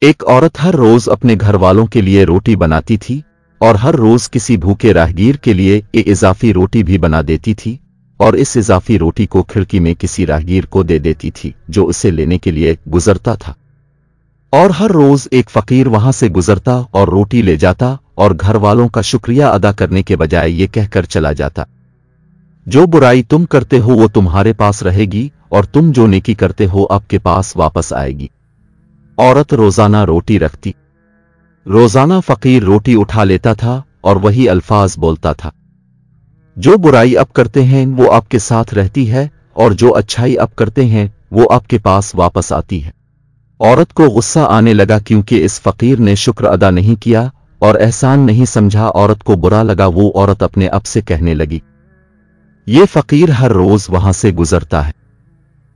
एक औरत हर रोज अपने घर वालों के लिए रोटी बनाती थी और हर रोज किसी भूखे राहगीर के लिए एक इजाफी रोटी भी बना देती थी और इस इजाफी रोटी को खिड़की में किसी राहगीर को दे देती थी जो उसे लेने के लिए गुजरता था। और हर रोज एक फकीर वहां से गुजरता और रोटी ले जाता और घर वालों का शुक्रिया अदा करने के बजाय ये कहकर चला जाता, जो बुराई तुम करते हो वो तुम्हारे पास रहेगी और तुम जो नेकी करते हो आपके पास वापस आएगी। औरत रोजाना रोटी रखती। रोजाना फकीर रोटी उठा लेता था और वही अल्फाज बोलता था, जो बुराई अब करते हैं वो आपके साथ रहती है और जो अच्छाई अब करते हैं वो आपके पास वापस आती है। औरत को गुस्सा आने लगा क्योंकि इस फकीर ने शुक्र अदा नहीं किया और एहसान नहीं समझा। औरत को बुरा लगा। वो औरत अपने आप से कहने लगी, ये फकीर हर रोज वहां से गुजरता है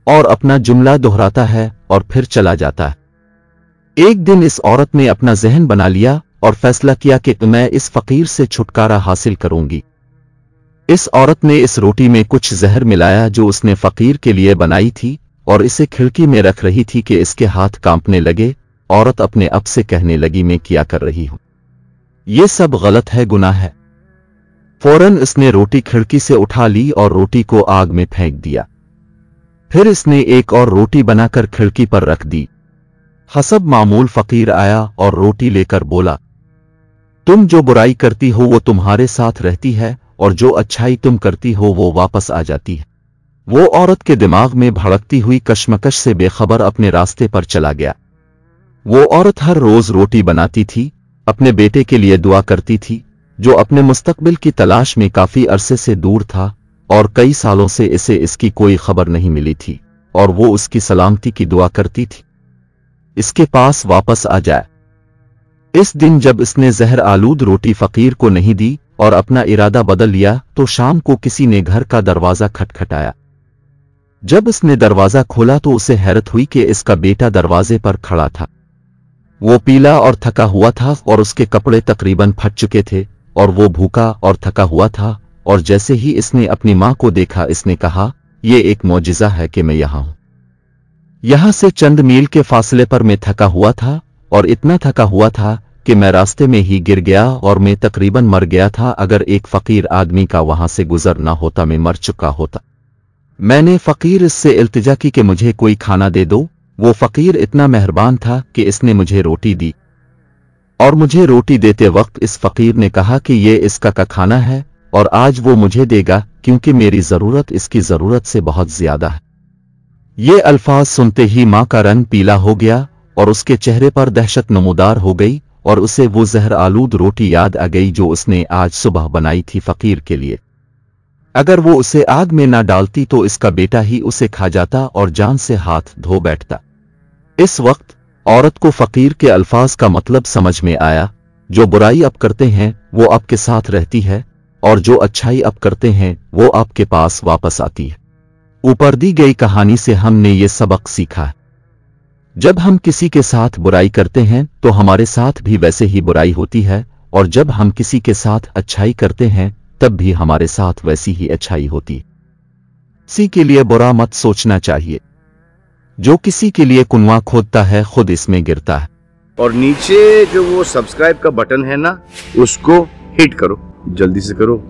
और अपना जुमला दोहराता है और फिर चला जाता है। एक दिन इस औरत ने अपना जहन बना लिया और फैसला किया कि मैं इस फकीर से छुटकारा हासिल करूंगी। इस औरत ने इस रोटी में कुछ जहर मिलाया जो उसने फकीर के लिए बनाई थी और इसे खिड़की में रख रही थी कि इसके हाथ कांपने लगे। औरत अपने आप से कहने लगी, मैं क्या कर रही हूं, ये सब गलत है, गुनाह है। फौरन इसने रोटी खिड़की से उठा ली और रोटी को आग में फेंक दिया। फिर इसने एक और रोटी बनाकर खिड़की पर रख दी। हसब मामूल फकीर आया और रोटी लेकर बोला, तुम जो बुराई करती हो वो तुम्हारे साथ रहती है और जो अच्छाई तुम करती हो वो वापस आ जाती है। वो औरत के दिमाग में भड़कती हुई कश्मकश से बेखबर अपने रास्ते पर चला गया। वो औरत हर रोज रोटी बनाती थी, अपने बेटे के लिए दुआ करती थी जो अपने मुस्तकबिल की तलाश में काफी अरसे से दूर था और कई सालों से इसे इसकी कोई खबर नहीं मिली थी, और वो उसकी सलामती की दुआ करती थी, इसके पास वापस आ जाए। इस दिन जब इसने जहर आलूद रोटी फकीर को नहीं दी और अपना इरादा बदल लिया तो शाम को किसी ने घर का दरवाजा खटखटाया। जब इसने दरवाजा खोला तो उसे हैरत हुई कि इसका बेटा दरवाजे पर खड़ा था। वो पीला और थका हुआ था और उसके कपड़े तकरीबन फट चुके थे और वो भूखा और थका हुआ था। और जैसे ही इसने अपनी मां को देखा इसने कहा, ये एक मौजिज़ा है कि मैं यहां हूं। यहां से चंद मील के फासले पर मैं थका हुआ था और इतना थका हुआ था कि मैं रास्ते में ही गिर गया और मैं तकरीबन मर गया था। अगर एक फकीर आदमी का वहां से गुजर ना होता मैं मर चुका होता। मैंने फकीर इससे इल्तिजा की कि मुझे कोई खाना दे दो। वो फकीर इतना मेहरबान था कि इसने मुझे रोटी दी और मुझे रोटी देते वक्त इस फकीर ने कहा कि ये इसका का खाना है और आज वो मुझे देगा क्योंकि मेरी जरूरत इसकी जरूरत से बहुत ज्यादा है। ये अल्फाज सुनते ही मां का रंग पीला हो गया और उसके चेहरे पर दहशत नमूदार हो गई और उसे वो जहर आलूद रोटी याद आ गई जो उसने आज सुबह बनाई थी फकीर के लिए। अगर वो उसे आग में ना डालती तो इसका बेटा ही उसे खा जाता और जान से हाथ धो बैठता। इस वक्त औरत को फकीर के अल्फाज का मतलब समझ में आया, जो बुराई अब करते हैं वो आपके साथ रहती है और जो अच्छाई अब करते हैं वो आपके पास वापस आती है। ऊपर दी गई कहानी से हमने ये सबक सीखा है, जब हम किसी के साथ बुराई करते हैं तो हमारे साथ भी वैसे ही बुराई होती है, और जब हम किसी के साथ अच्छाई करते हैं तब भी हमारे साथ वैसी ही अच्छाई होती है। किसी के लिए बुरा मत सोचना चाहिए। जो किसी के लिए कुआं खोदता है खुद इसमें गिरता है। और नीचे जो वो सब्सक्राइब का बटन है ना, उसको हिट करो, जल्दी से करो।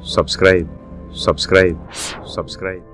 Subscribe subscribe subscribe.